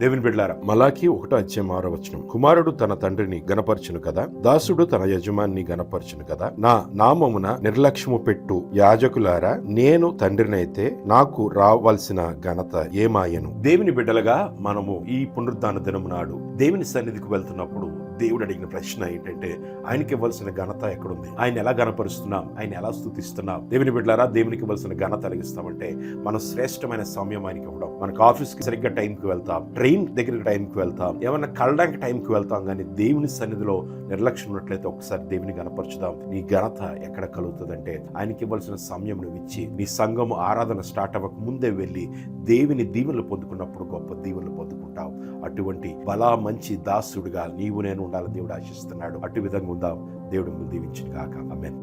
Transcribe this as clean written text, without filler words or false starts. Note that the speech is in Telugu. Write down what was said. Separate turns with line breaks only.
దేవుని బిడ్డలారా, మలాకి 1:6 కుమారుడు తన తండ్రిని గనపరచును కదా, దాసుడు తన యజమాని గనపరచును కదా. నా నామమున నిర్లక్ష్యము పెట్టు యాజకులారా, నేను తండ్రినైతే నాకు రావాల్సిన ఘనత ఏమాయను. దేవుని బిడ్డలుగా మనము ఈ పునరుద్ధాన దినము నాడు దేవుని సన్నిధికి వెళ్తున్నప్పుడు దేవుడు అడిగిన ప్రశ్న ఏంటంటే, ఆయనకి ఇవ్వాల్సిన ఘనత ఎక్కడుంది? ఆయన ఎలా గణపరుస్తున్నాం? ఆయన ఎలా స్తుతిస్తున్నాం? దేవుని బిడ్డలారా, దేవునికి ఇవ్వాల్సిన ఘనత అలిగిస్తామంటే మనం శ్రేష్టమైన సమయం ఆయనకి ఇవ్వడం. మనకు ఆఫీస్కి సరిగ్గా టైంకి వెళ్తాం, ట్రైన్ దగ్గరికి టైంకి వెళ్తాం, ఏమన్నా కలడానికి టైంకి వెళ్తాం. కానీ దేవుని సన్నిధిలో నిర్లక్ష్యం ఉన్నట్లయితే ఒకసారి దేవుని గణపరచుదాం. నీ ఘనత ఎక్కడ కలుగుతుందంటే ఆయనకి ఇవ్వాల్సిన సమయం నువ్వు ఇచ్చి, నీ సంఘము ఆరాధన స్టార్ట్ అవ్వక ముందే వెళ్ళి దేవుని దీవెనలు పొందుకున్నప్పుడు గొప్ప దీవెనలు పొందుకుంటావు. అటువంటి మంచి దాసుడిగా నీవు నేను ఉండాలని దేవుడు ఆశిస్తున్నాడు. అటు విధంగా ఉందాం. దేవుడు దీవించును గాక. ఆమేన్.